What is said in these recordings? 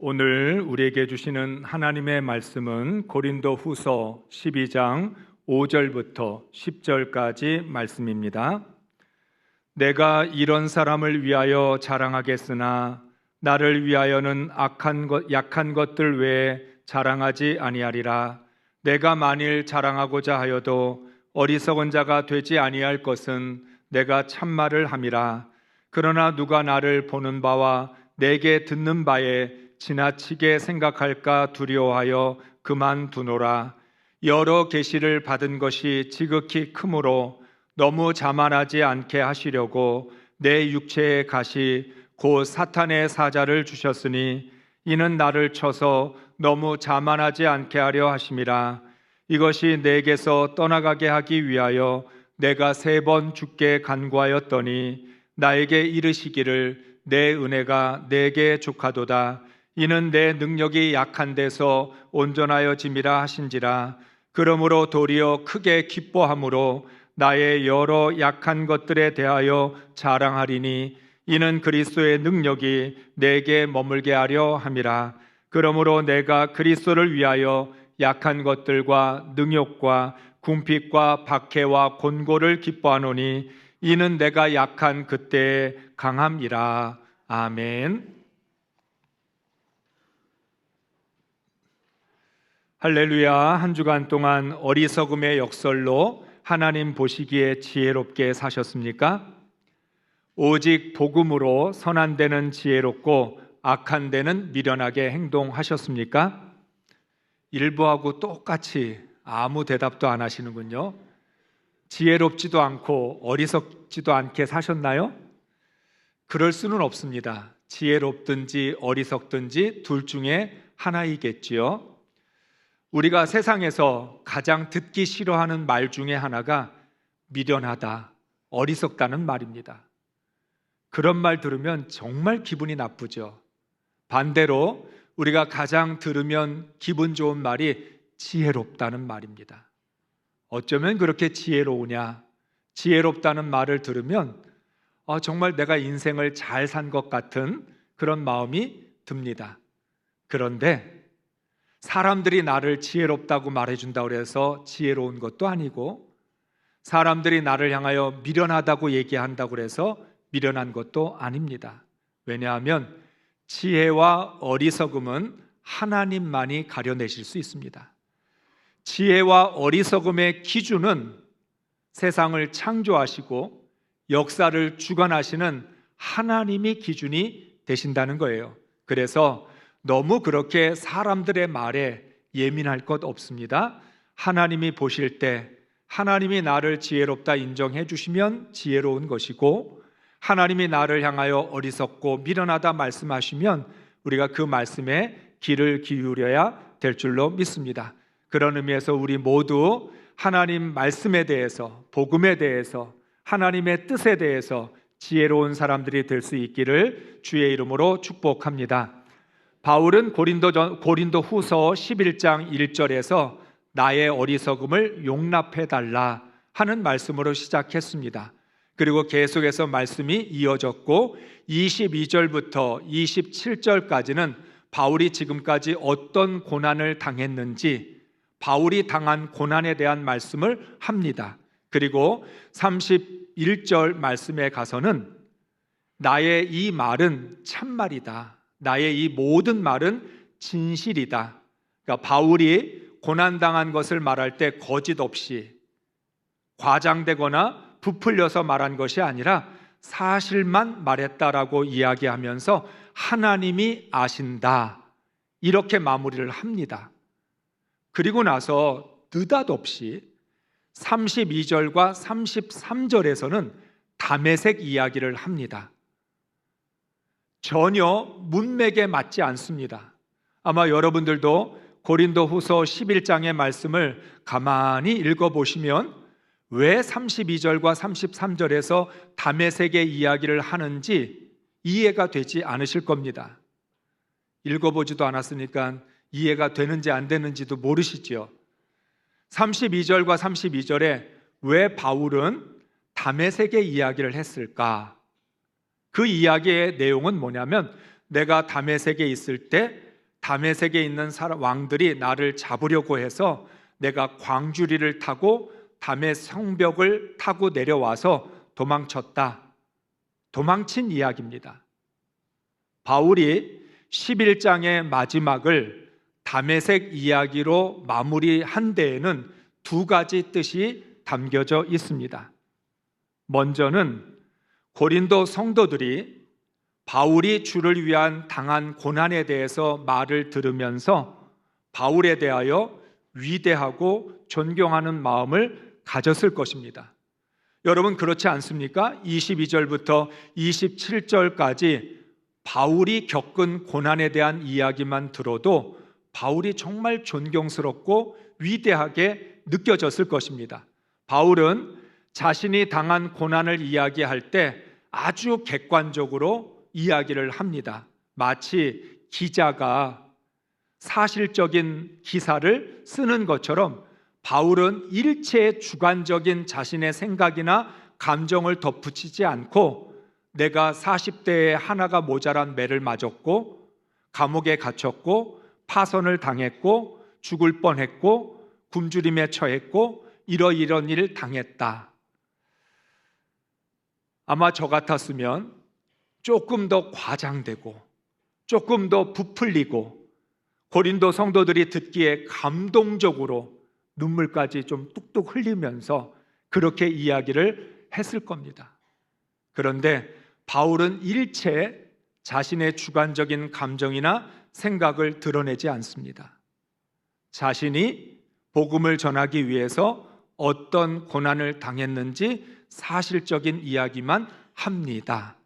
오늘 우리에게 주시는 하나님의 말씀은 고린도 후서 12장 5절부터 10절까지 말씀입니다. 내가 이런 사람을 위하여 자랑하겠으나 나를 위하여는 약한 것들 외에 자랑하지 아니하리라. 내가 만일 자랑하고자 하여도 어리석은 자가 되지 아니할 것은 내가 참말을 함이라. 그러나 누가 나를 보는 바와 내게 듣는 바에 지나치게 생각할까 두려워하여 그만두노라. 여러 계시를 받은 것이 지극히 크므로 너무 자만하지 않게 하시려고 내 육체의 가시 곧 사탄의 사자를 주셨으니 이는 나를 쳐서 너무 자만하지 않게 하려 하심이라. 이것이 내게서 떠나가게 하기 위하여 내가 3번 주께 간구하였더니 나에게 이르시기를 내 은혜가 내게 족하도다. 이는 내 능력이 약한 데서 온전하여짐이라 하신지라. 그러므로 도리어 크게 기뻐함으로 나의 여러 약한 것들에 대하여 자랑하리니 이는 그리스도의 능력이 내게 머물게 하려 함이라. 그러므로 내가 그리스도를 위하여 약한 것들과 능욕과 궁핍과 박해와 곤고를 기뻐하노니 이는 내가 약한 그때의 강함이라. 아멘. 할렐루야. 한 주간 동안 어리석음의 역설로 하나님 보시기에 지혜롭게 사셨습니까? 오직 복음으로 선한 데는 지혜롭고 악한 데는 미련하게 행동하셨습니까? 일부하고 똑같이 아무 대답도 안 하시는군요. 지혜롭지도 않고 어리석지도 않게 사셨나요? 그럴 수는 없습니다. 지혜롭든지 어리석든지 둘 중에 하나이겠지요. 우리가 세상에서 가장 듣기 싫어하는 말 중에 하나가 미련하다, 어리석다는 말입니다. 그런 말 들으면 정말 기분이 나쁘죠. 반대로 우리가 가장 들으면 기분 좋은 말이 지혜롭다는 말입니다. 어쩌면 그렇게 지혜로우냐? 지혜롭다는 말을 들으면 정말 내가 인생을 잘 산 것 같은 그런 마음이 듭니다. 그런데 사람들이 나를 지혜롭다고 말해준다고 해서 지혜로운 것도 아니고, 사람들이 나를 향하여 미련하다고 얘기한다고 해서 미련한 것도 아닙니다. 왜냐하면 지혜와 어리석음은 하나님만이 가려내실 수 있습니다. 지혜와 어리석음의 기준은 세상을 창조하시고 역사를 주관하시는 하나님이 기준이 되신다는 거예요. 그래서 너무 그렇게 사람들의 말에 예민할 것 없습니다. 하나님이 보실 때 하나님이 나를 지혜롭다 인정해 주시면 지혜로운 것이고, 하나님이 나를 향하여 어리석고 미련하다 말씀하시면 우리가 그 말씀에 귀를 기울여야 될 줄로 믿습니다. 그런 의미에서 우리 모두 하나님 말씀에 대해서, 복음에 대해서, 하나님의 뜻에 대해서 지혜로운 사람들이 될 수 있기를 주의 이름으로 축복합니다. 바울은 고린도 후서 11장 1절에서 나의 어리석음을 용납해달라 하는 말씀으로 시작했습니다. 그리고 계속해서 말씀이 이어졌고 22절부터 27절까지는 바울이 지금까지 어떤 고난을 당했는지, 바울이 당한 고난에 대한 말씀을 합니다. 그리고 31절 말씀에 가서는 나의 이 말은 참말이다, 나의 이 모든 말은 진실이다. 그러니까 바울이 고난당한 것을 말할 때 거짓 없이 과장되거나 부풀려서 말한 것이 아니라 사실만 말했다라고 이야기하면서 하나님이 아신다, 이렇게 마무리를 합니다. 그리고 나서 느닷없이 32절과 33절에서는 다메섹 이야기를 합니다. 전혀 문맥에 맞지 않습니다. 아마 여러분들도 고린도 후서 11장의 말씀을 가만히 읽어보시면 왜 32절과 33절에서 다메섹의 이야기를 하는지 이해가 되지 않으실 겁니다. 읽어보지도 않았으니까 이해가 되는지 안 되는지도 모르시죠. 32절과 32절에 왜 바울은 다메섹의 이야기를 했을까? 그 이야기의 내용은 뭐냐면, 내가 다메섹에 있을 때 다메섹에 있는 왕들이 나를 잡으려고 해서 내가 광주리를 타고 다메섹 성벽을 타고 내려와서 도망쳤다. 도망친 이야기입니다. 바울이 11장의 마지막을 다메섹 이야기로 마무리한 데에는 두 가지 뜻이 담겨져 있습니다. 먼저는 고린도 성도들이 바울이 주를 위한 당한 고난에 대해서 말을 들으면서 바울에 대하여 위대하고 존경하는 마음을 가졌을 것입니다. 여러분 그렇지 않습니까? 22절부터 27절까지 바울이 겪은 고난에 대한 이야기만 들어도 바울이 정말 존경스럽고 위대하게 느껴졌을 것입니다. 바울은 자신이 당한 고난을 이야기할 때 아주 객관적으로 이야기를 합니다. 마치 기자가 사실적인 기사를 쓰는 것처럼 바울은 일체의 주관적인 자신의 생각이나 감정을 덧붙이지 않고 내가 40대에 하나가 모자란 매를 맞았고 감옥에 갇혔고 파선을 당했고 죽을 뻔했고 굶주림에 처했고 이런 일을 당했다. 아마 저 같았으면 조금 더 과장되고 조금 더 부풀리고 고린도 성도들이 듣기에 감동적으로 눈물까지 좀 뚝뚝 흘리면서 그렇게 이야기를 했을 겁니다. 그런데 바울은 일체 자신의 주관적인 감정이나 생각을 드러내지 않습니다. 자신이 복음을 전하기 위해서 어떤 고난을 당했는지 사실적인 이야기만 합니다.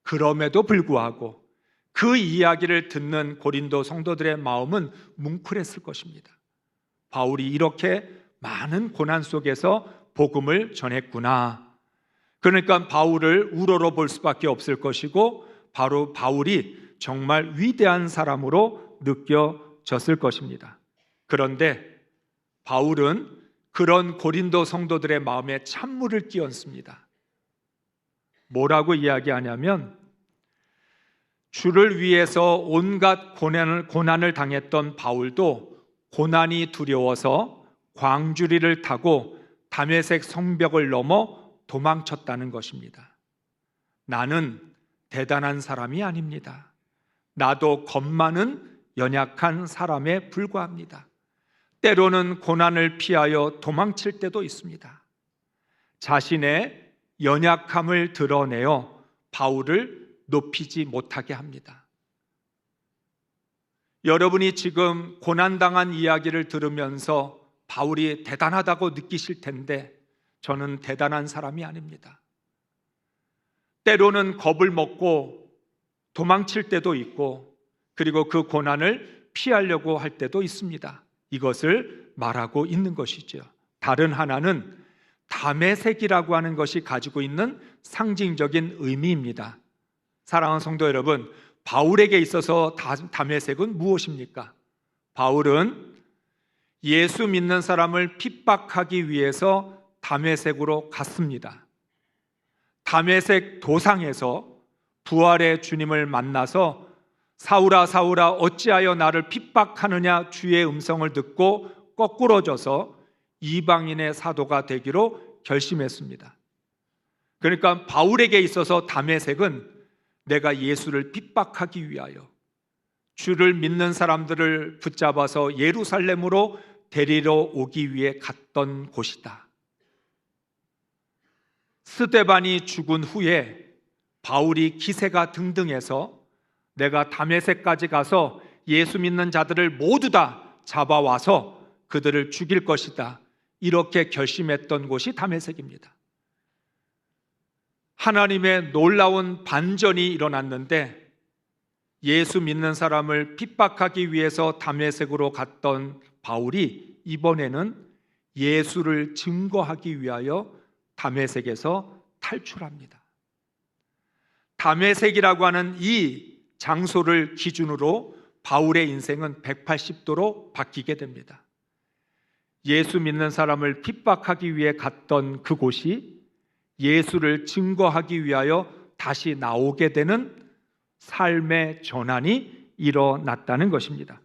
그럼에도 불구하고 그 이야기를 듣는 고린도 성도들의 마음은 뭉클했을 것입니다. 바울이 이렇게 많은 고난 속에서 복음을 전했구나. 그러니까 바울을 우러러 볼 수밖에 없을 것이고 바로 바울이 정말 위대한 사람으로 느껴졌을 것입니다. 그런데 바울은 그런 고린도 성도들의 마음에 찬물을 끼얹습니다. 뭐라고 이야기하냐면 주를 위해서 온갖 고난을 당했던 바울도 고난이 두려워서 광주리를 타고 다메섹 성벽을 넘어 도망쳤다는 것입니다. 나는 대단한 사람이 아닙니다. 나도 겁 많은 연약한 사람에 불과합니다. 때로는 고난을 피하여 도망칠 때도 있습니다. 자신의 연약함을 드러내어 바울을 높이지 못하게 합니다. 여러분이 지금 고난당한 이야기를 들으면서 바울이 대단하다고 느끼실 텐데 저는 대단한 사람이 아닙니다. 때로는 겁을 먹고 도망칠 때도 있고 그리고 그 고난을 피하려고 할 때도 있습니다. 이것을 말하고 있는 것이죠. 다른 하나는 다메섹이라고 하는 것이 가지고 있는 상징적인 의미입니다. 사랑하는 성도 여러분, 바울에게 있어서 다메섹은 무엇입니까? 바울은 예수 믿는 사람을 핍박하기 위해서 다메섹으로 갔습니다. 다메섹 도상에서 부활의 주님을 만나서 사울아 사울아 어찌하여 나를 핍박하느냐 주의 음성을 듣고 거꾸러져서 이방인의 사도가 되기로 결심했습니다. 그러니까 바울에게 있어서 다메섹은 내가 예수를 핍박하기 위하여 주를 믿는 사람들을 붙잡아서 예루살렘으로 데리러 오기 위해 갔던 곳이다. 스데반이 죽은 후에 바울이 기세가 등등해서 내가 다메섹까지 가서 예수 믿는 자들을 모두 다 잡아와서 그들을 죽일 것이다. 이렇게 결심했던 곳이 다메섹입니다. 하나님의 놀라운 반전이 일어났는데 예수 믿는 사람을 핍박하기 위해서 다메섹으로 갔던 바울이 이번에는 예수를 증거하기 위하여 다메섹에서 탈출합니다. 다메섹이라고 하는 이 장소를 기준으로 바울의 인생은 180도로 바뀌게 됩니다. 예수 믿는 사람을 핍박하기 위해 갔던 그곳이 예수를 증거하기 위하여 다시 나오게 되는 삶의 전환이 일어났다는 것입니다.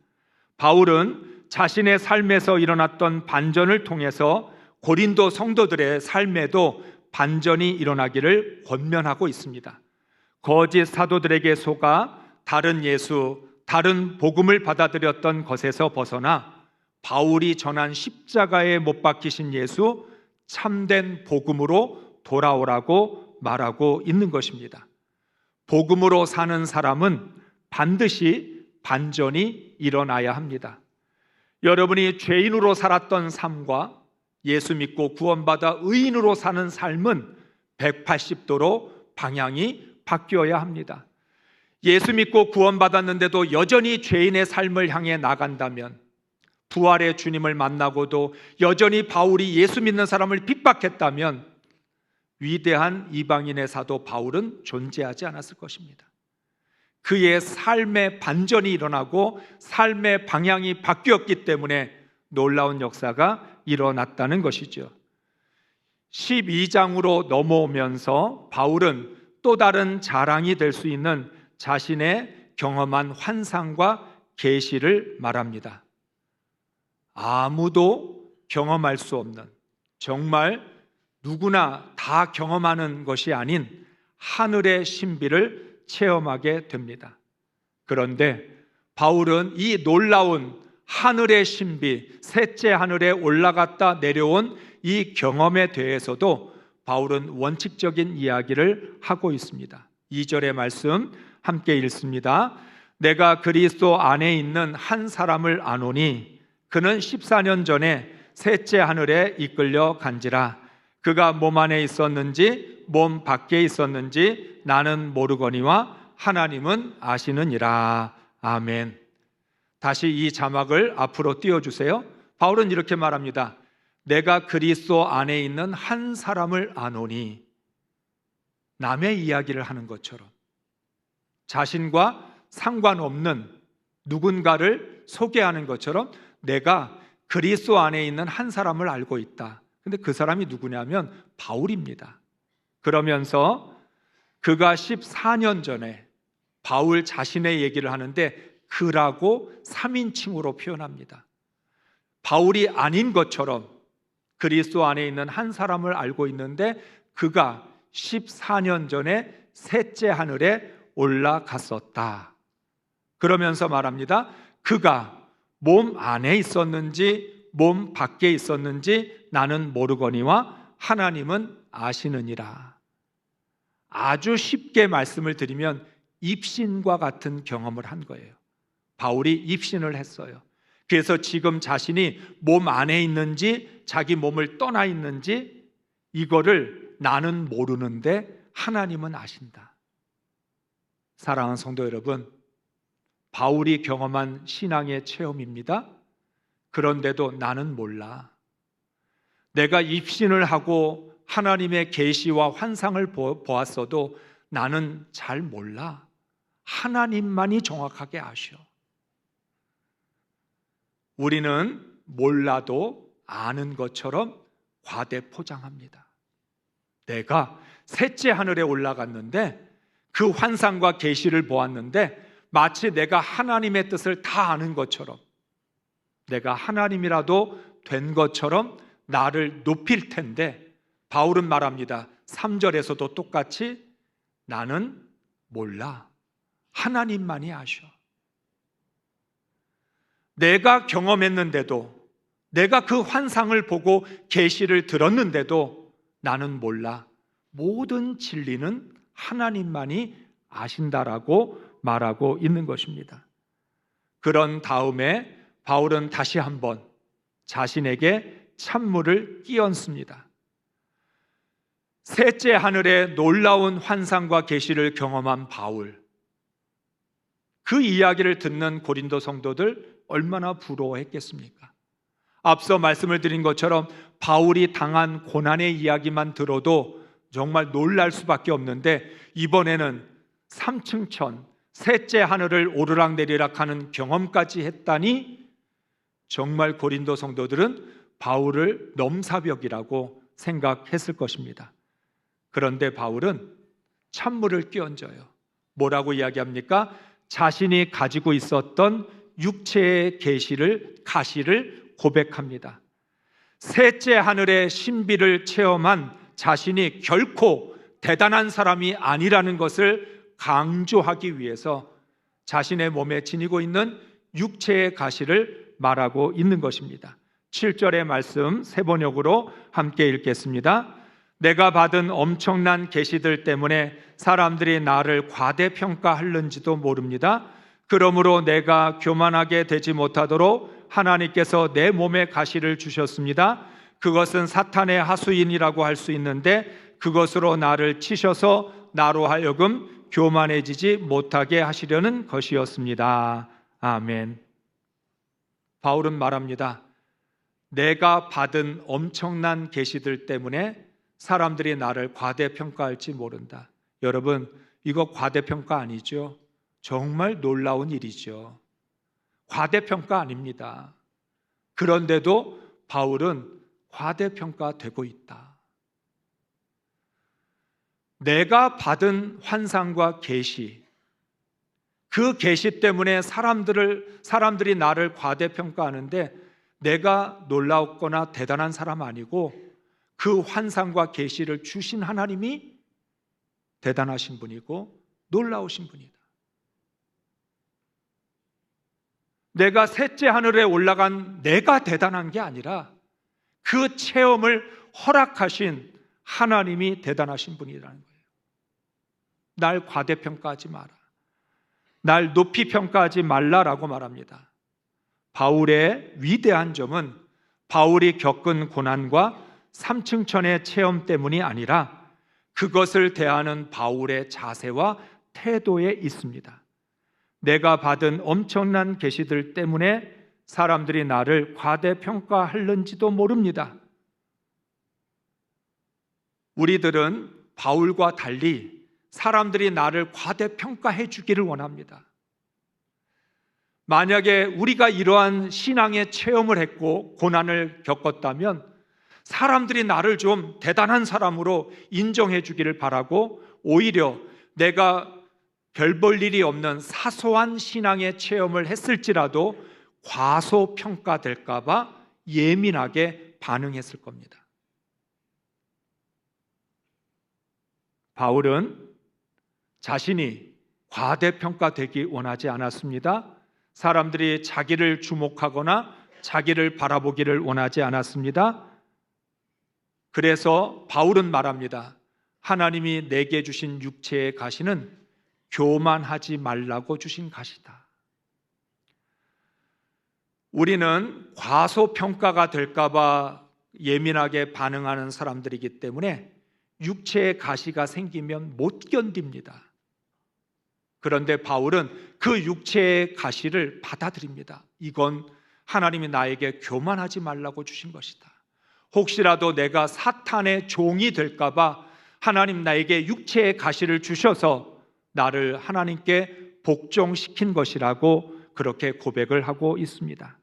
바울은 자신의 삶에서 일어났던 반전을 통해서 고린도 성도들의 삶에도 반전이 일어나기를 권면하고 있습니다. 거짓 사도들에게 속아 다른 예수, 다른 복음을 받아들였던 것에서 벗어나 바울이 전한 십자가에 못 박히신 예수, 참된 복음으로 돌아오라고 말하고 있는 것입니다. 복음으로 사는 사람은 반드시 반전이 일어나야 합니다. 여러분이 죄인으로 살았던 삶과 예수 믿고 구원받아 의인으로 사는 삶은 180도로 방향이 바뀌어야 합니다. 예수 믿고 구원받았는데도 여전히 죄인의 삶을 향해 나간다면, 부활의 주님을 만나고도 여전히 바울이 예수 믿는 사람을 핍박했다면 위대한 이방인의 사도 바울은 존재하지 않았을 것입니다. 그의 삶의 반전이 일어나고 삶의 방향이 바뀌었기 때문에 놀라운 역사가 일어났다는 것이죠. 12장으로 넘어오면서 바울은 또 다른 자랑이 될 수 있는 자신의 경험한 환상과 계시를 말합니다. 아무도 경험할 수 없는, 정말 누구나 다 경험하는 것이 아닌 하늘의 신비를 체험하게 됩니다. 그런데 바울은 이 놀라운 하늘의 신비, 셋째 하늘에 올라갔다 내려온 이 경험에 대해서도 바울은 원칙적인 이야기를 하고 있습니다. 2절의 말씀 함께 읽습니다. 내가 그리스도 안에 있는 한 사람을 아노니 그는 14년 전에 셋째 하늘에 이끌려 간지라. 그가 몸 안에 있었는지 몸 밖에 있었는지 나는 모르거니와 하나님은 아시느니라. 아멘. 다시 이 자막을 앞으로 띄워주세요. 바울은 이렇게 말합니다. 내가 그리스도 안에 있는 한 사람을 아노니, 남의 이야기를 하는 것처럼 자신과 상관없는 누군가를 소개하는 것처럼 내가 그리스도 안에 있는 한 사람을 알고 있다. 근데 그 사람이 누구냐면 바울입니다. 그러면서 그가 14년 전에 바울 자신의 얘기를 하는데 그라고 3인칭으로 표현합니다. 바울이 아닌 것처럼 그리스도 안에 있는 한 사람을 알고 있는데 그가 14년 전에 셋째 하늘에 올라갔었다. 그러면서 말합니다. 그가 몸 안에 있었는지 몸 밖에 있었는지 나는 모르거니와 하나님은 아시느니라. 아주 쉽게 말씀을 드리면 입신과 같은 경험을 한 거예요. 바울이 입신을 했어요. 그래서 지금 자신이 몸 안에 있는지 자기 몸을 떠나 있는지 이거를 나는 모르는데 하나님은 아신다. 사랑하는 성도 여러분, 바울이 경험한 신앙의 체험입니다. 그런데도 나는 몰라. 내가 입신을 하고 하나님의 계시와 환상을 보았어도 나는 잘 몰라. 하나님만이 정확하게 아셔. 우리는 몰라도 아는 것처럼 과대 포장합니다. 내가 셋째 하늘에 올라갔는데 그 환상과 계시를 보았는데 마치 내가 하나님의 뜻을 다 아는 것처럼, 내가 하나님이라도 된 것처럼 나를 높일 텐데 바울은 말합니다. 3절에서도 똑같이 나는 몰라. 하나님만이 아셔. 내가 경험했는데도, 내가 그 환상을 보고 계시를 들었는데도 나는 몰라. 모든 진리는 하나님만이 아신다라고 말하고 있는 것입니다. 그런 다음에 바울은 다시 한번 자신에게 찬물을 끼얹습니다. 셋째 하늘에 놀라운 환상과 계시를 경험한 바울, 그 이야기를 듣는 고린도 성도들 얼마나 부러워했겠습니까? 앞서 말씀을 드린 것처럼 바울이 당한 고난의 이야기만 들어도 정말 놀랄 수밖에 없는데 이번에는 3층 천, 셋째 하늘을 오르락내리락 하는 경험까지 했다니 정말 고린도 성도들은 바울을 넘사벽이라고 생각했을 것입니다. 그런데 바울은 찬물을 끼얹어요. 뭐라고 이야기합니까? 자신이 가지고 있었던 육체의 가시를 고백합니다. 셋째 하늘의 신비를 체험한 자신이 결코 대단한 사람이 아니라는 것을 강조하기 위해서 자신의 몸에 지니고 있는 육체의 가시를 말하고 있는 것입니다. 7절의 말씀 세 번역으로 함께 읽겠습니다. 내가 받은 엄청난 계시들 때문에 사람들이 나를 과대평가하는지도 모릅니다. 그러므로 내가 교만하게 되지 못하도록 하나님께서 내 몸에 가시를 주셨습니다. 그것은 사탄의 하수인이라고 할 수 있는데 그것으로 나를 치셔서 나로 하여금 교만해지지 못하게 하시려는 것이었습니다. 아멘. 바울은 말합니다. 내가 받은 엄청난 계시들 때문에 사람들이 나를 과대평가할지 모른다. 여러분, 이거 과대평가 아니죠? 정말 놀라운 일이죠. 과대평가 아닙니다. 그런데도 바울은 과대평가되고 있다. 내가 받은 환상과 계시, 그 계시 때문에 사람들이 나를 과대평가하는데 내가 놀라웠거나 대단한 사람 아니고 그 환상과 계시를 주신 하나님이 대단하신 분이고 놀라우신 분이다. 내가 셋째 하늘에 올라간 내가 대단한 게 아니라 그 체험을 허락하신 하나님이 대단하신 분이라는 거예요. 날 과대평가하지 마라. 날 높이 평가하지 말라라고 말합니다. 바울의 위대한 점은 바울이 겪은 고난과 삼층천의 체험 때문이 아니라 그것을 대하는 바울의 자세와 태도에 있습니다. 내가 받은 엄청난 계시들 때문에 사람들이 나를 과대평가할는지도 모릅니다. 우리들은 바울과 달리 사람들이 나를 과대평가해 주기를 원합니다. 만약에 우리가 이러한 신앙의 체험을 했고 고난을 겪었다면 사람들이 나를 좀 대단한 사람으로 인정해 주기를 바라고 오히려 내가 별 볼 일이 없는 사소한 신앙의 체험을 했을지라도 과소평가될까 봐 예민하게 반응했을 겁니다. 바울은 자신이 과대평가되기 원하지 않았습니다. 사람들이 자기를 주목하거나 자기를 바라보기를 원하지 않았습니다. 그래서 바울은 말합니다. 하나님이 내게 주신 육체의 가시는 교만하지 말라고 주신 가시다. 우리는 과소평가가 될까 봐 예민하게 반응하는 사람들이기 때문에 육체의 가시가 생기면 못 견딥니다. 그런데 바울은 그 육체의 가시를 받아들입니다. 이건 하나님이 나에게 교만하지 말라고 주신 것이다. 혹시라도 내가 사탄의 종이 될까 봐 하나님 나에게 육체의 가시를 주셔서 나를 하나님께 복종시킨 것이라고 그렇게 고백을 하고 있습니다.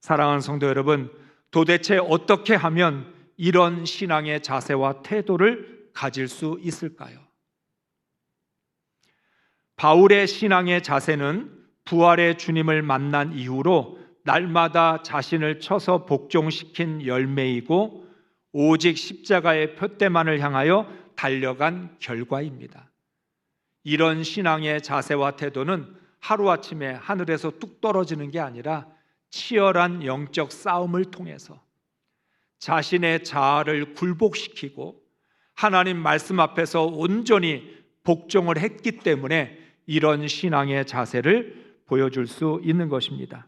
사랑하는 성도 여러분, 도대체 어떻게 하면 이런 신앙의 자세와 태도를 가질 수 있을까요? 바울의 신앙의 자세는 부활의 주님을 만난 이후로 날마다 자신을 쳐서 복종시킨 열매이고 오직 십자가의 표대만을 향하여 달려간 결과입니다. 이런 신앙의 자세와 태도는 하루아침에 하늘에서 뚝 떨어지는 게 아니라 치열한 영적 싸움을 통해서 자신의 자아를 굴복시키고 하나님 말씀 앞에서 온전히 복종을 했기 때문에 이런 신앙의 자세를 보여줄 수 있는 것입니다.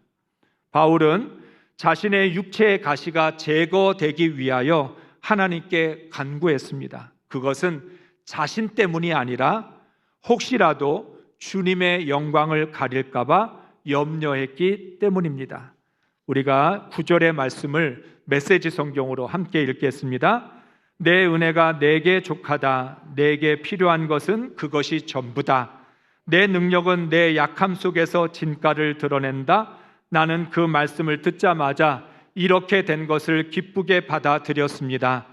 바울은 자신의 육체의 가시가 제거되기 위하여 하나님께 간구했습니다. 그것은 자신 때문이 아니라 혹시라도 주님의 영광을 가릴까 봐 염려했기 때문입니다. 우리가 9절의 말씀을 메시지 성경으로 함께 읽겠습니다. 내 은혜가 내게 족하다. 내게 필요한 것은 그것이 전부다. 내 능력은 내 약함 속에서 진가를 드러낸다. 나는 그 말씀을 듣자마자 이렇게 된 것을 기쁘게 받아들였습니다.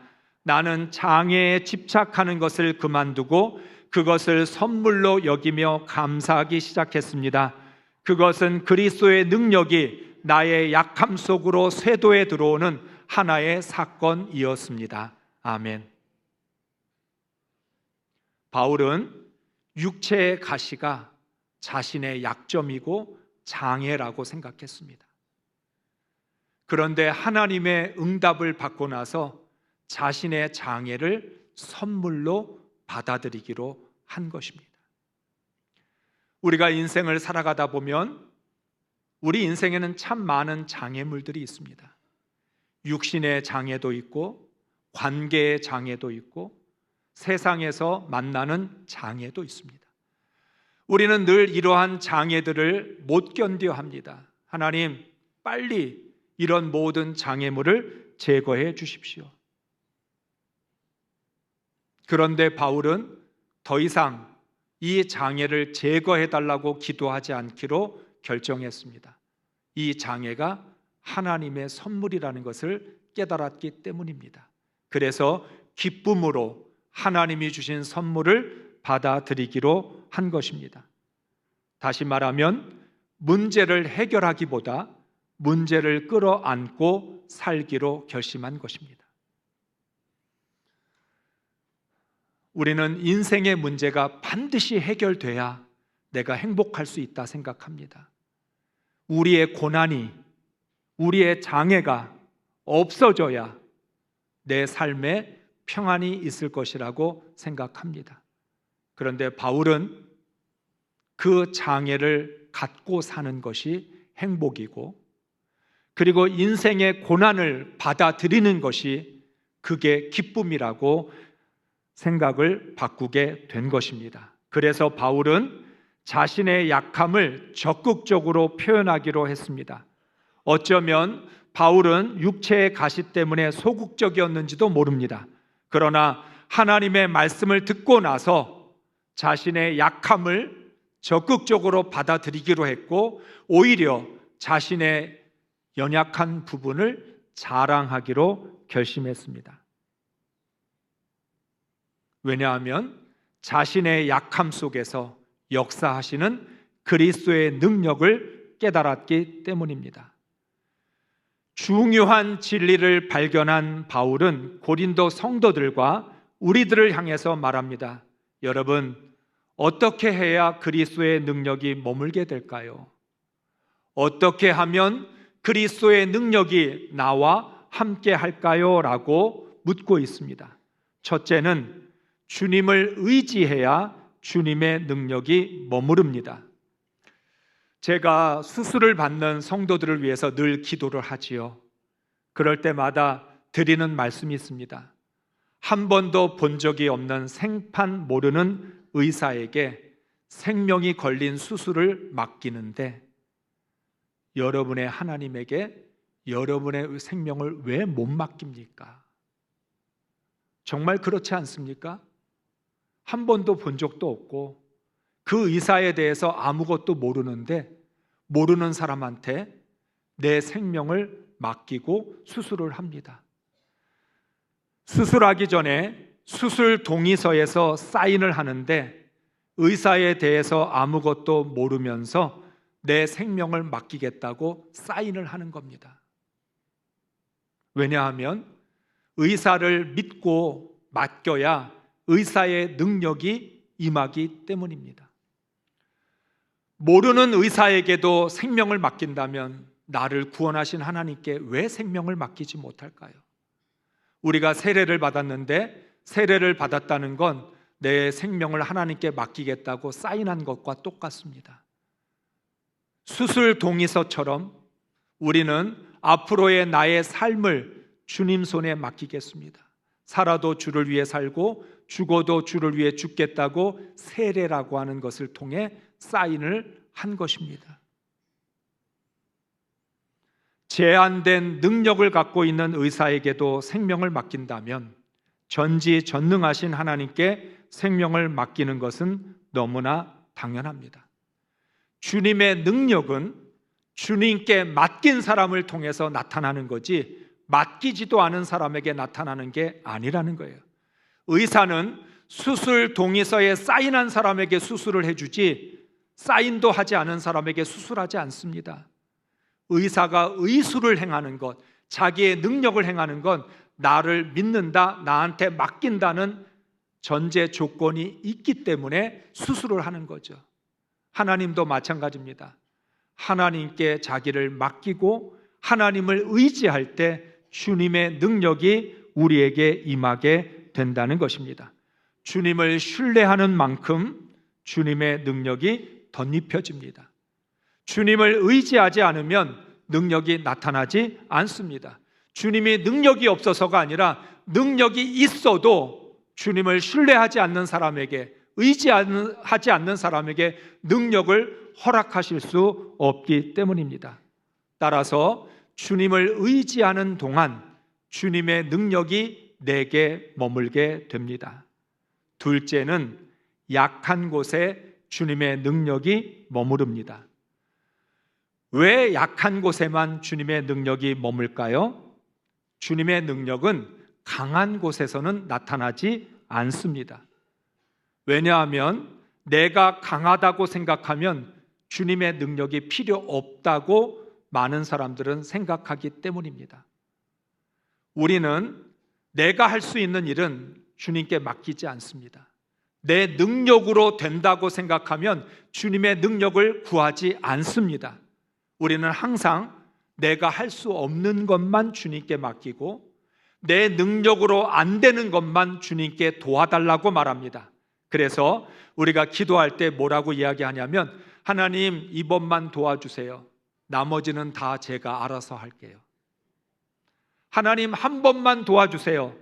나는 장애에 집착하는 것을 그만두고 그것을 선물로 여기며 감사하기 시작했습니다. 그것은 그리스도의 능력이 나의 약함 속으로 쇄도해 들어오는 하나의 사건이었습니다. 아멘. 바울은 육체의 가시가 자신의 약점이고 장애라고 생각했습니다. 그런데 하나님의 응답을 받고 나서 자신의 장애를 선물로 받아들이기로 한 것입니다. 우리가 인생을 살아가다 보면 우리 인생에는 참 많은 장애물들이 있습니다. 육신의 장애도 있고, 관계의 장애도 있고, 세상에서 만나는 장애도 있습니다. 우리는 늘 이러한 장애들을 못 견뎌 합니다. 하나님, 빨리 이런 모든 장애물을 제거해 주십시오. 그런데 바울은 더 이상 이 장애를 제거해 달라고 기도하지 않기로 결정했습니다. 이 장애가 하나님의 선물이라는 것을 깨달았기 때문입니다. 그래서 기쁨으로 하나님이 주신 선물을 받아들이기로 한 것입니다. 다시 말하면 문제를 해결하기보다 문제를 끌어안고 살기로 결심한 것입니다. 우리는 인생의 문제가 반드시 해결돼야 내가 행복할 수 있다 생각합니다. 우리의 고난이, 우리의 장애가 없어져야 내 삶에 평안이 있을 것이라고 생각합니다. 그런데 바울은 그 장애를 갖고 사는 것이 행복이고, 그리고 인생의 고난을 받아들이는 것이 그게 기쁨이라고 생각을 바꾸게 된 것입니다. 그래서 바울은 자신의 약함을 적극적으로 표현하기로 했습니다. 어쩌면 바울은 육체의 가시 때문에 소극적이었는지도 모릅니다. 그러나 하나님의 말씀을 듣고 나서 자신의 약함을 적극적으로 받아들이기로 했고, 오히려 자신의 연약한 부분을 자랑하기로 결심했습니다. 왜냐하면 자신의 약함 속에서 역사하시는 그리스도의 능력을 깨달았기 때문입니다. 중요한 진리를 발견한 바울은 고린도 성도들과 우리들을 향해서 말합니다. 여러분, 어떻게 해야 그리스도의 능력이 머물게 될까요? 어떻게 하면 그리스도의 능력이 나와 함께 할까요? 라고 묻고 있습니다. 첫째는 주님을 의지해야 주님의 능력이 머무릅니다. 제가 수술을 받는 성도들을 위해서 늘 기도를 하지요. 그럴 때마다 드리는 말씀이 있습니다. 한 번도 본 적이 없는 생판 모르는 의사에게 생명이 걸린 수술을 맡기는데 여러분의 하나님에게 여러분의 생명을 왜 못 맡깁니까? 정말 그렇지 않습니까? 한 번도 본 적도 없고 그 의사에 대해서 아무것도 모르는데 모르는 사람한테 내 생명을 맡기고 수술을 합니다. 수술하기 전에 수술 동의서에서 사인을 하는데 의사에 대해서 아무것도 모르면서 내 생명을 맡기겠다고 사인을 하는 겁니다. 왜냐하면 의사를 믿고 맡겨야 의사의 능력이 임하기 때문입니다. 모르는 의사에게도 생명을 맡긴다면 나를 구원하신 하나님께 왜 생명을 맡기지 못할까요? 우리가 세례를 받았는데 세례를 받았다는 건 내 생명을 하나님께 맡기겠다고 사인한 것과 똑같습니다. 수술 동의서처럼 우리는 앞으로의 나의 삶을 주님 손에 맡기겠습니다. 살아도 주를 위해 살고 죽어도 주를 위해 죽겠다고 세례라고 하는 것을 통해 사인을 한 것입니다. 제한된 능력을 갖고 있는 의사에게도 생명을 맡긴다면 전지전능하신 하나님께 생명을 맡기는 것은 너무나 당연합니다. 주님의 능력은 주님께 맡긴 사람을 통해서 나타나는 거지 맡기지도 않은 사람에게 나타나는 게 아니라는 거예요. 의사는 수술 동의서에 사인한 사람에게 수술을 해주지 사인도 하지 않은 사람에게 수술하지 않습니다. 의사가 의술을 행하는 것, 자기의 능력을 행하는 건 나를 믿는다, 나한테 맡긴다는 전제 조건이 있기 때문에 수술을 하는 거죠. 하나님도 마찬가지입니다. 하나님께 자기를 맡기고 하나님을 의지할 때 주님의 능력이 우리에게 임하게 된다는 것입니다. 주님을 신뢰하는 만큼 주님의 능력이 덧입혀집니다. 주님을 의지하지 않으면 능력이 나타나지 않습니다. 주님이 능력이 없어서가 아니라 능력이 있어도 주님을 신뢰하지 않는 사람에게, 의지하지 않는 사람에게 능력을 허락하실 수 없기 때문입니다. 따라서 주님을 의지하는 동안 주님의 능력이 내게 머물게 됩니다. 둘째는 약한 곳에 주님의 능력이 머무릅니다. 왜 약한 곳에만 주님의 능력이 머물까요? 주님의 능력은 강한 곳에서는 나타나지 않습니다. 왜냐하면 내가 강하다고 생각하면 주님의 능력이 필요 없다고 많은 사람들은 생각하기 때문입니다. 우리는 내가 할 수 있는 일은 주님께 맡기지 않습니다. 내 능력으로 된다고 생각하면 주님의 능력을 구하지 않습니다. 우리는 항상 내가 할 수 없는 것만 주님께 맡기고 내 능력으로 안 되는 것만 주님께 도와달라고 말합니다. 그래서 우리가 기도할 때 뭐라고 이야기하냐면, 하나님 이번만 도와주세요. 나머지는 다 제가 알아서 할게요. 하나님 한 번만 도와주세요.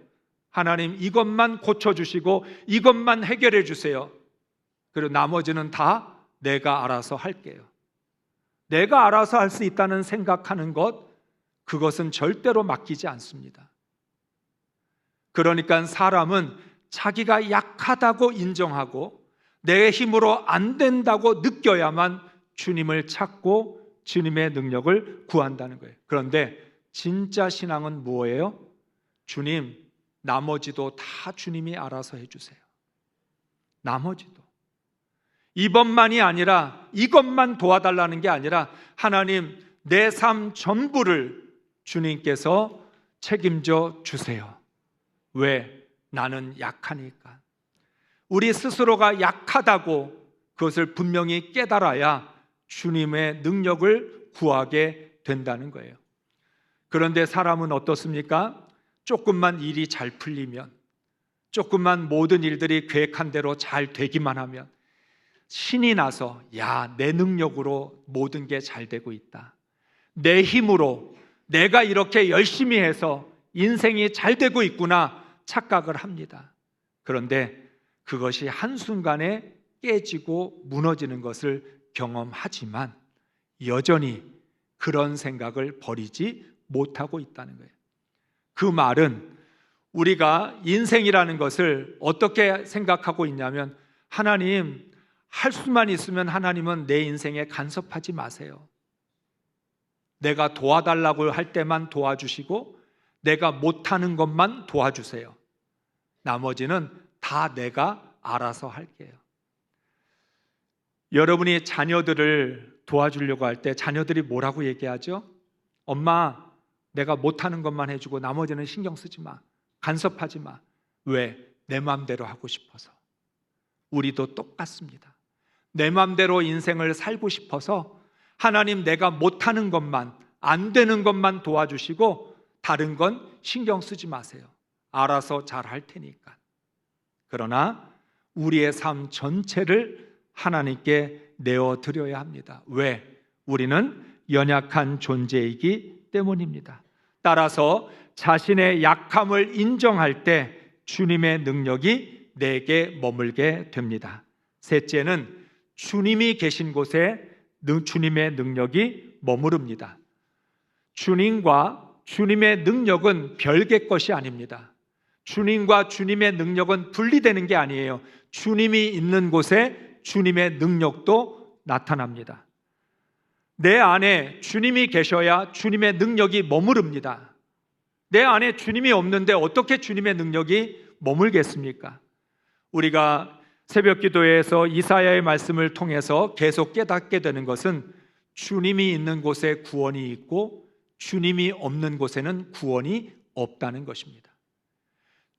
하나님 이것만 고쳐주시고 이것만 해결해 주세요. 그리고 나머지는 다 내가 알아서 할게요. 내가 알아서 할 수 있다는 생각하는 것, 그것은 절대로 맡기지 않습니다. 그러니까 사람은 자기가 약하다고 인정하고 내 힘으로 안 된다고 느껴야만 주님을 찾고 주님의 능력을 구한다는 거예요. 그런데 진짜 신앙은 뭐예요? 주님, 나머지도 다 주님이 알아서 해주세요. 나머지도. 이것만이 아니라, 이것만 도와달라는 게 아니라 하나님 내 삶 전부를 주님께서 책임져 주세요. 왜? 나는 약하니까. 우리 스스로가 약하다고 그것을 분명히 깨달아야 주님의 능력을 구하게 된다는 거예요. 그런데 사람은 어떻습니까? 조금만 일이 잘 풀리면, 조금만 모든 일들이 계획한 대로 잘 되기만 하면 신이 나서, 야, 내 능력으로 모든 게 잘 되고 있다, 내 힘으로 내가 이렇게 열심히 해서 인생이 잘 되고 있구나 착각을 합니다. 그런데 그것이 한순간에 깨지고 무너지는 것을 경험하지만 여전히 그런 생각을 버리지 못하고 있다는 거예요. 그 말은 우리가 인생이라는 것을 어떻게 생각하고 있냐면, 하나님 할 수만 있으면 하나님은 내 인생에 간섭하지 마세요. 내가 도와달라고 할 때만 도와주시고 내가 못하는 것만 도와주세요. 나머지는 다 내가 알아서 할게요. 여러분이 자녀들을 도와주려고 할 때 자녀들이 뭐라고 얘기하죠? 엄마, 내가 못하는 것만 해주고 나머지는 신경 쓰지 마, 간섭하지 마. 왜? 내 마음대로 하고 싶어서. 우리도 똑같습니다. 내 마음대로 인생을 살고 싶어서 하나님 내가 못하는 것만, 안 되는 것만 도와주시고 다른 건 신경 쓰지 마세요. 알아서 잘 할 테니까. 그러나 우리의 삶 전체를 하나님께 내어드려야 합니다. 왜? 우리는 연약한 존재이기 때문입니다. 따라서 자신의 약함을 인정할 때 주님의 능력이 내게 머물게 됩니다. 셋째는 주님이 계신 곳에 주님의 능력이 머무릅니다. 주님과 주님의 능력은 별개 것이 아닙니다. 주님과 주님의 능력은 분리되는 게 아니에요. 주님이 있는 곳에 주님의 능력도 나타납니다. 내 안에 주님이 계셔야 주님의 능력이 머무릅니다. 내 안에 주님이 없는데 어떻게 주님의 능력이 머물겠습니까? 우리가 새벽 기도에서 이사야의 말씀을 통해서 계속 깨닫게 되는 것은 주님이 있는 곳에 구원이 있고 주님이 없는 곳에는 구원이 없다는 것입니다.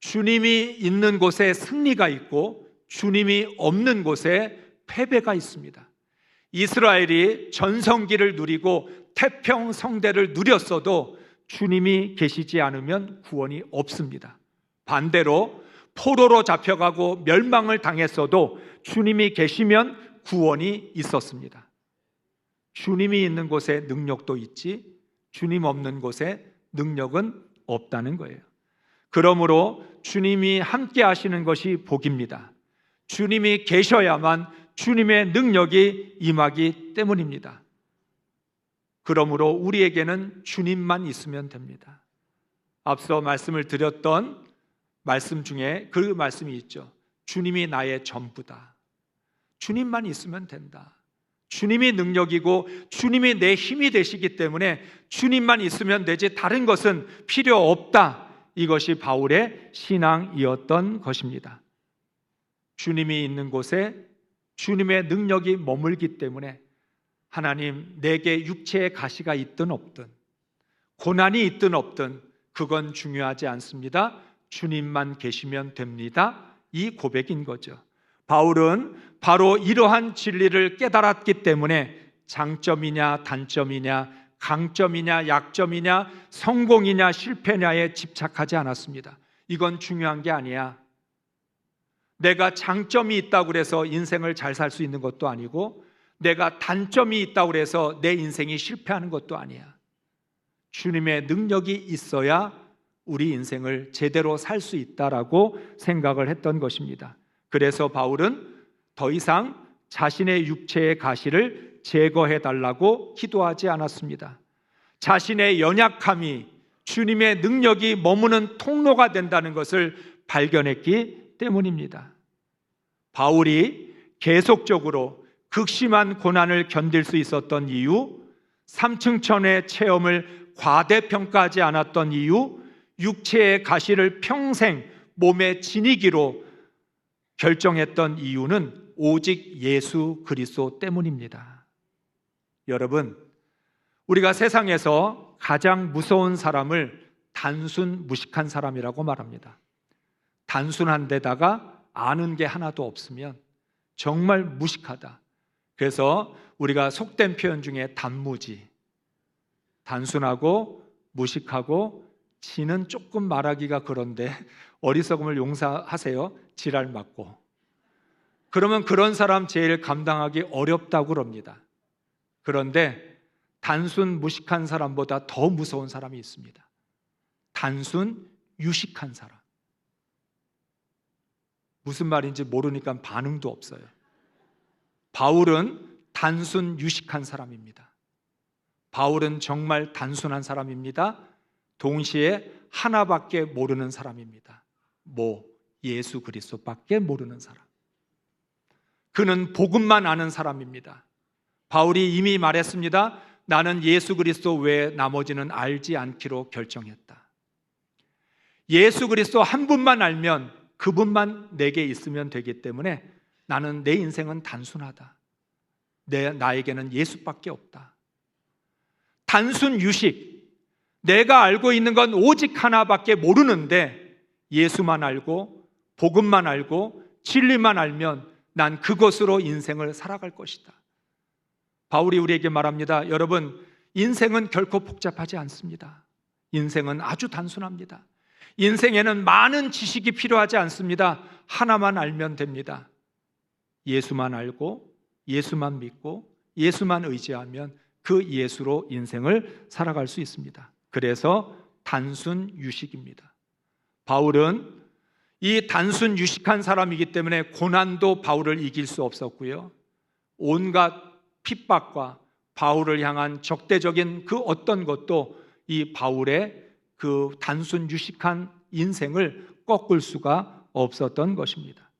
주님이 있는 곳에 승리가 있고 주님이 없는 곳에 패배가 있습니다. 이스라엘이 전성기를 누리고 태평성대를 누렸어도 주님이 계시지 않으면 구원이 없습니다. 반대로 포로로 잡혀가고 멸망을 당했어도 주님이 계시면 구원이 있었습니다. 주님이 있는 곳에 능력도 있지 주님 없는 곳에 능력은 없다는 거예요. 그러므로 주님이 함께 하시는 것이 복입니다. 주님이 계셔야만 주님의 능력이 임하기 때문입니다. 그러므로 우리에게는 주님만 있으면 됩니다. 앞서 말씀을 드렸던 말씀 중에 그 말씀이 있죠. 주님이 나의 전부다. 주님만 있으면 된다. 주님이 능력이고 주님이 내 힘이 되시기 때문에 주님만 있으면 되지 다른 것은 필요 없다. 이것이 바울의 신앙이었던 것입니다. 주님이 있는 곳에 주님의 능력이 머물기 때문에 하나님 내게 육체의 가시가 있든 없든 고난이 있든 없든 그건 중요하지 않습니다. 주님만 계시면 됩니다. 이 고백인 거죠. 바울은 바로 이러한 진리를 깨달았기 때문에 장점이냐 단점이냐 강점이냐 약점이냐 성공이냐 실패냐에 집착하지 않았습니다. 이건 중요한 게 아니야. 내가 장점이 있다고 해서 인생을 잘 살 수 있는 것도 아니고 내가 단점이 있다고 해서 내 인생이 실패하는 것도 아니야. 주님의 능력이 있어야 우리 인생을 제대로 살 수 있다라고 생각을 했던 것입니다. 그래서 바울은 더 이상 자신의 육체의 가시를 제거해 달라고 기도하지 않았습니다. 자신의 연약함이 주님의 능력이 머무는 통로가 된다는 것을 발견했기 때문입니다. 바울이 계속적으로 극심한 고난을 견딜 수 있었던 이유, 삼층천의 체험을 과대평가하지 않았던 이유, 육체의 가시를 평생 몸에 지니기로 결정했던 이유는 오직 예수 그리스도 때문입니다. 여러분, 우리가 세상에서 가장 무서운 사람을 단순 무식한 사람이라고 말합니다. 단순한 데다가 아는 게 하나도 없으면 정말 무식하다. 그래서 우리가 속된 표현 중에 단무지, 단순하고 무식하고 지는 조금 말하기가 그런데 어리석음을 용서하세요. 지랄 맞고. 그러면 그런 사람 제일 감당하기 어렵다고 그럽니다. 그런데 단순 무식한 사람보다 더 무서운 사람이 있습니다. 단순 유식한 사람. 무슨 말인지 모르니까 반응도 없어요. 바울은 단순 유식한 사람입니다. 바울은 정말 단순한 사람입니다. 동시에 하나밖에 모르는 사람입니다. 예수 그리스도밖에 모르는 사람. 그는 복음만 아는 사람입니다. 바울이 이미 말했습니다. 나는 예수 그리스도 외에 나머지는 알지 않기로 결정했다. 예수 그리스도 한 분만 알면 그분만 내게 있으면 되기 때문에 나는 내 인생은 단순하다. 나에게는 예수밖에 없다. 단순 유식, 내가 알고 있는 건 오직 하나밖에 모르는데 예수만 알고 복음만 알고 진리만 알면 난 그것으로 인생을 살아갈 것이다. 바울이 우리에게 말합니다. 여러분, 인생은 결코 복잡하지 않습니다. 인생은 아주 단순합니다. 인생에는 많은 지식이 필요하지 않습니다. 하나만 알면 됩니다. 예수만 알고 예수만 믿고 예수만 의지하면 그 예수로 인생을 살아갈 수 있습니다. 그래서 단순 유식입니다. 바울은 이 단순 유식한 사람이기 때문에 고난도 바울을 이길 수 없었고요. 온갖 핍박과 바울을 향한 적대적인 그 어떤 것도 이 바울의 그 단순 유식한 인생을 꺾을 수가 없었던 것입니다.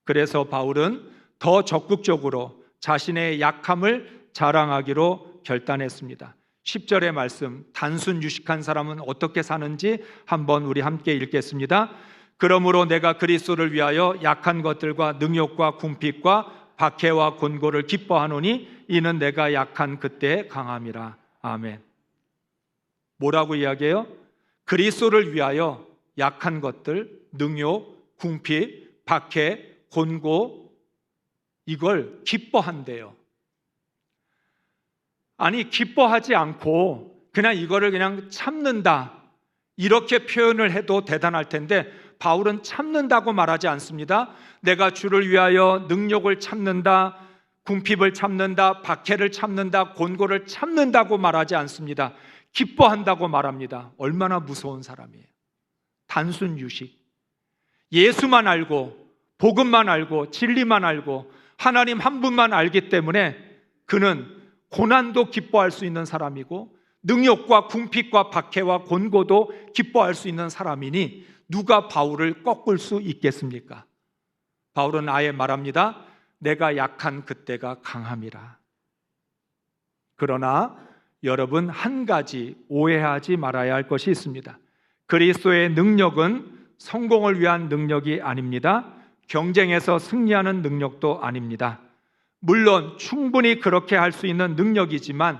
그래서 바울은 더 적극적으로 자신의 약함을 자랑하기로 결단했습니다. 10절의 말씀, 단순 유식한 사람은 어떻게 사는지 한번 우리 함께 읽겠습니다. 그러므로 내가 그리스도를 위하여 약한 것들과 능욕과 궁핍과 박해와 곤고를 기뻐하노니 이는 내가 약한 그때에 강함이라. 아멘. 뭐라고 이야기해요? 그리스도를 위하여 약한 것들, 능욕, 궁핍, 박해, 곤고, 이걸 기뻐한대요. 아니, 기뻐하지 않고 그냥 이거를 그냥 참는다, 이렇게 표현을 해도 대단할 텐데 바울은 참는다고 말하지 않습니다. 내가 주를 위하여 능욕을 참는다, 궁핍을 참는다, 박해를 참는다, 곤고를 참는다고 말하지 않습니다. 기뻐한다고 말합니다. 얼마나 무서운 사람이에요. 단순 유식, 예수만 알고 복음만 알고 진리만 알고 하나님 한 분만 알기 때문에 그는 고난도 기뻐할 수 있는 사람이고 능욕과 궁핍과 박해와 곤고도 기뻐할 수 있는 사람이니 누가 바울을 꺾을 수 있겠습니까? 바울은 아예 말합니다. 내가 약한 그때가 강함이라. 그러나 여러분, 한 가지 오해하지 말아야 할 것이 있습니다. 그리스도의 능력은 성공을 위한 능력이 아닙니다. 경쟁에서 승리하는 능력도 아닙니다. 물론 충분히 그렇게 할 수 있는 능력이지만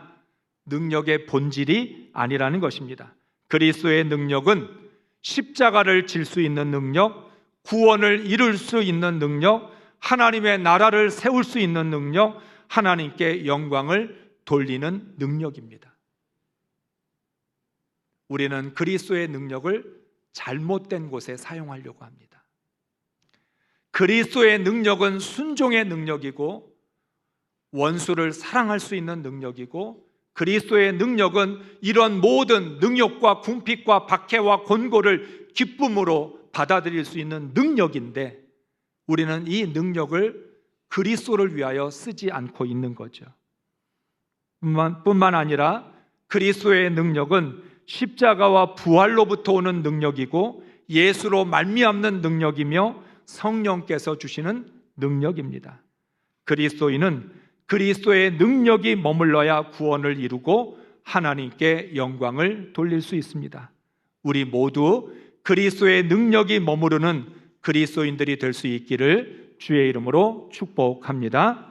능력의 본질이 아니라는 것입니다. 그리스도의 능력은 십자가를 질 수 있는 능력, 구원을 이룰 수 있는 능력, 하나님의 나라를 세울 수 있는 능력, 하나님께 영광을 돌리는 능력입니다. 우리는 그리스도의 능력을 잘못된 곳에 사용하려고 합니다. 그리스도의 능력은 순종의 능력이고 원수를 사랑할 수 있는 능력이고 그리스도의 능력은 이런 모든 능욕과 궁핍과 박해와 곤고를 기쁨으로 받아들일 수 있는 능력인데 우리는 이 능력을 그리스도를 위하여 쓰지 않고 있는 거죠. 뿐만 아니라 그리스도의 능력은 십자가와 부활로부터 오는 능력이고 예수로 말미암는 능력이며 성령께서 주시는 능력입니다. 그리스도인은 그리스도의 능력이 머물러야 구원을 이루고 하나님께 영광을 돌릴 수 있습니다. 우리 모두 그리스도의 능력이 머무르는 그리스도인들이 될 수 있기를 주의 이름으로 축복합니다.